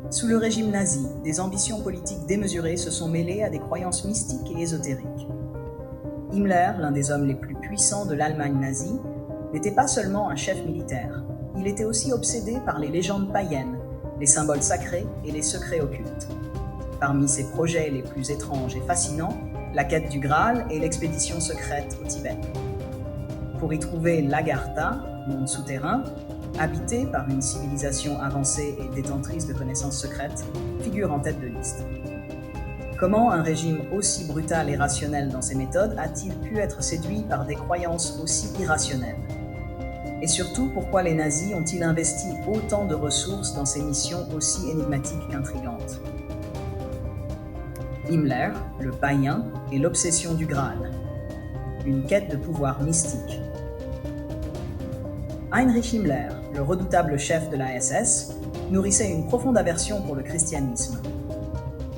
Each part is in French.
Sous le régime nazi, des ambitions politiques démesurées se sont mêlées à des croyances mystiques et ésotériques. Himmler, l'un des hommes les plus puissants de l'Allemagne nazie, n'était pas seulement un chef militaire, il était aussi obsédé par les légendes païennes, les symboles sacrés et les secrets occultes. Parmi ses projets les plus étranges et fascinants, la quête du Graal et l'expédition secrète au Tibet. Pour y trouver l'Agartha, monde souterrain, habité par une civilisation avancée et détentrice de connaissances secrètes, figure en tête de liste. Comment un régime aussi brutal et rationnel dans ses méthodes a-t-il pu être séduit par des croyances aussi irrationnelles? Et surtout, pourquoi les nazis ont-ils investi autant de ressources dans ces missions aussi énigmatiques qu'intrigantes? Himmler, le païen, et l'obsession du Graal. Une quête de pouvoir mystique. Heinrich Himmler, le redoutable chef de la SS, nourrissait une profonde aversion pour le christianisme.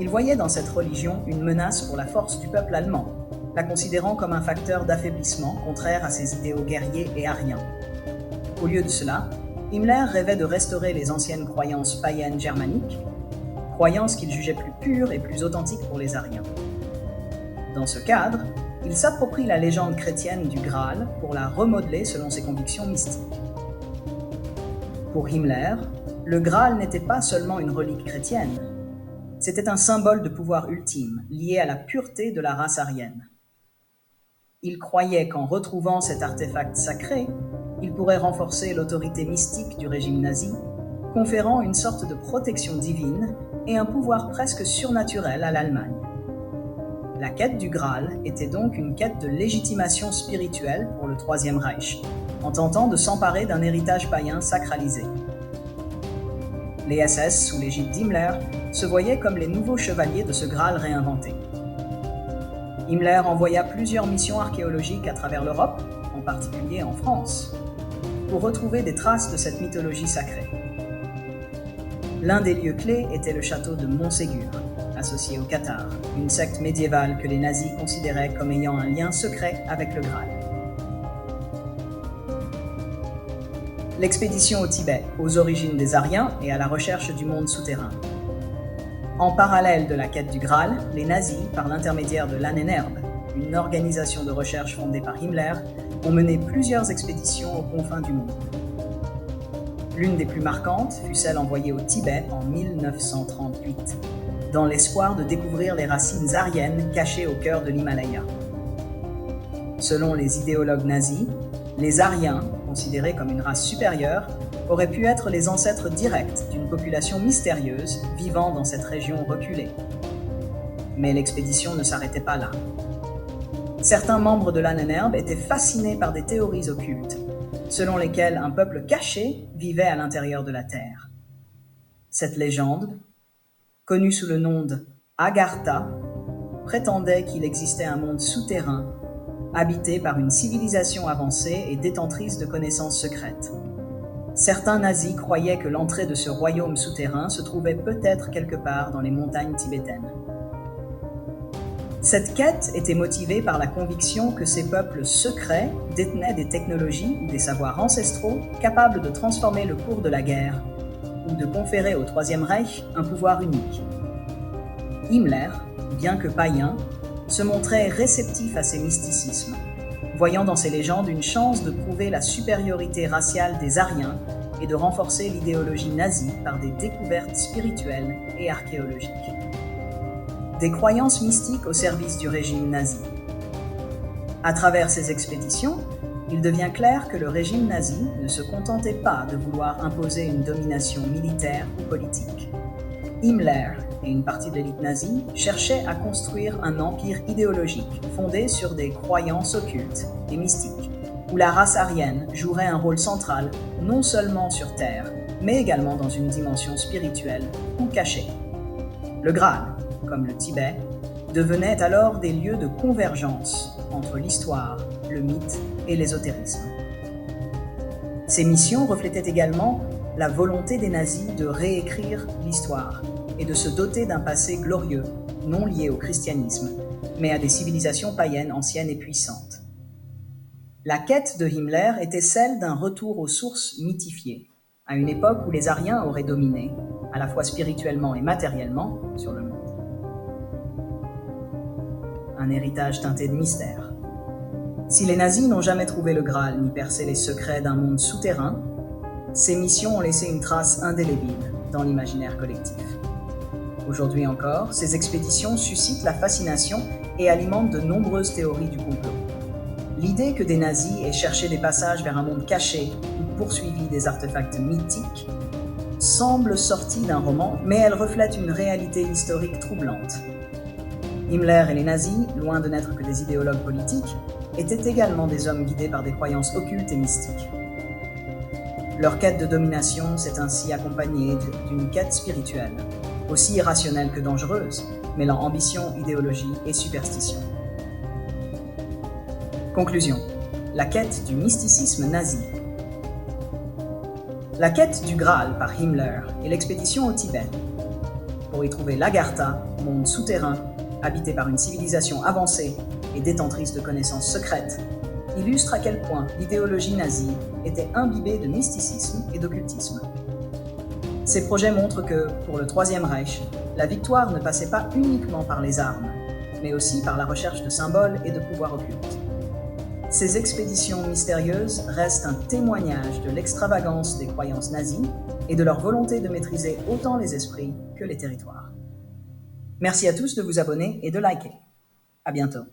Il voyait dans cette religion une menace pour la force du peuple allemand, la considérant comme un facteur d'affaiblissement contraire à ses idéaux guerriers et ariens. Au lieu de cela, Himmler rêvait de restaurer les anciennes croyances païennes germaniques, croyances qu'il jugeait plus pures et plus authentiques pour les ariens. Dans ce cadre, il s'approprie la légende chrétienne du Graal pour la remodeler selon ses convictions mystiques. Pour Himmler, le Graal n'était pas seulement une relique chrétienne, c'était un symbole de pouvoir ultime, lié à la pureté de la race aryenne. Il croyait qu'en retrouvant cet artefact sacré, il pourrait renforcer l'autorité mystique du régime nazi, conférant une sorte de protection divine et un pouvoir presque surnaturel à l'Allemagne. La quête du Graal était donc une quête de légitimation spirituelle pour le Troisième Reich, en tentant de s'emparer d'un héritage païen sacralisé. Les SS, sous l'égide d'Himmler, se voyaient comme les nouveaux chevaliers de ce Graal réinventé. Himmler envoya plusieurs missions archéologiques à travers l'Europe, en particulier en France, pour retrouver des traces de cette mythologie sacrée. L'un des lieux clés était le château de Montségur, associé au Cathare, une secte médiévale que les nazis considéraient comme ayant un lien secret avec le Graal. L'expédition au Tibet, aux origines des Aryens et à la recherche du monde souterrain. En parallèle de la quête du Graal, les nazis, par l'intermédiaire de l'Ahnenerbe, une organisation de recherche fondée par Himmler, ont mené plusieurs expéditions aux confins du monde. L'une des plus marquantes fut celle envoyée au Tibet en 1938, dans l'espoir de découvrir les racines aryennes cachées au cœur de l'Himalaya. Selon les idéologues nazis, les Aryens, considérés comme une race supérieure, auraient pu être les ancêtres directs d'une population mystérieuse vivant dans cette région reculée. Mais l'expédition ne s'arrêtait pas là. Certains membres de l'Ahnenerbe étaient fascinés par des théories occultes, selon lesquelles un peuple caché vivait à l'intérieur de la Terre. Cette légende, connue sous le nom d'Agartha, prétendait qu'il existait un monde souterrain, habité par une civilisation avancée et détentrice de connaissances secrètes. Certains nazis croyaient que l'entrée de ce royaume souterrain se trouvait peut-être quelque part dans les montagnes tibétaines. Cette quête était motivée par la conviction que ces peuples secrets détenaient des technologies ou des savoirs ancestraux capables de transformer le cours de la guerre ou de conférer au Troisième Reich un pouvoir unique. Himmler, bien que païen, se montrait réceptif à ces mysticismes, voyant dans ces légendes une chance de prouver la supériorité raciale des Aryens et de renforcer l'idéologie nazie par des découvertes spirituelles et archéologiques. Des croyances mystiques au service du régime nazi. À travers ces expéditions, il devient clair que le régime nazi ne se contentait pas de vouloir imposer une domination militaire ou politique. Himmler et une partie de l'élite nazie cherchaient à construire un empire idéologique fondé sur des croyances occultes et mystiques, où la race aryenne jouerait un rôle central non seulement sur Terre, mais également dans une dimension spirituelle ou cachée. Le Graal, comme le Tibet, devenaient alors des lieux de convergence entre l'histoire, le mythe et l'ésotérisme. Ces missions reflétaient également la volonté des nazis de réécrire l'histoire et de se doter d'un passé glorieux, non lié au christianisme, mais à des civilisations païennes anciennes et puissantes. La quête de Himmler était celle d'un retour aux sources mythifiées, à une époque où les Aryens auraient dominé, à la fois spirituellement et matériellement, sur le monde. Un héritage teinté de mystère. Si les nazis n'ont jamais trouvé le Graal ni percé les secrets d'un monde souterrain, ces missions ont laissé une trace indélébile dans l'imaginaire collectif. Aujourd'hui encore, ces expéditions suscitent la fascination et alimentent de nombreuses théories du complot. L'idée que des nazis aient cherché des passages vers un monde caché ou poursuivi des artefacts mythiques semble sortie d'un roman, mais elle reflète une réalité historique troublante. Himmler et les nazis, loin de n'être que des idéologues politiques, étaient également des hommes guidés par des croyances occultes et mystiques. Leur quête de domination s'est ainsi accompagnée d'une quête spirituelle, aussi irrationnelle que dangereuse, mêlant ambition, idéologie et superstition. Conclusion. La quête du mysticisme nazi. La quête du Graal par Himmler et l'expédition au Tibet, pour y trouver l'Agartha, monde souterrain, habité par une civilisation avancée et détentrice de connaissances secrètes, illustre à quel point l'idéologie nazie était imbibée de mysticisme et d'occultisme. Ces projets montrent que, pour le Troisième Reich, la victoire ne passait pas uniquement par les armes, mais aussi par la recherche de symboles et de pouvoirs occultes. Ces expéditions mystérieuses restent un témoignage de l'extravagance des croyances nazies et de leur volonté de maîtriser autant les esprits que les territoires. Merci à tous de vous abonner et de liker. À bientôt.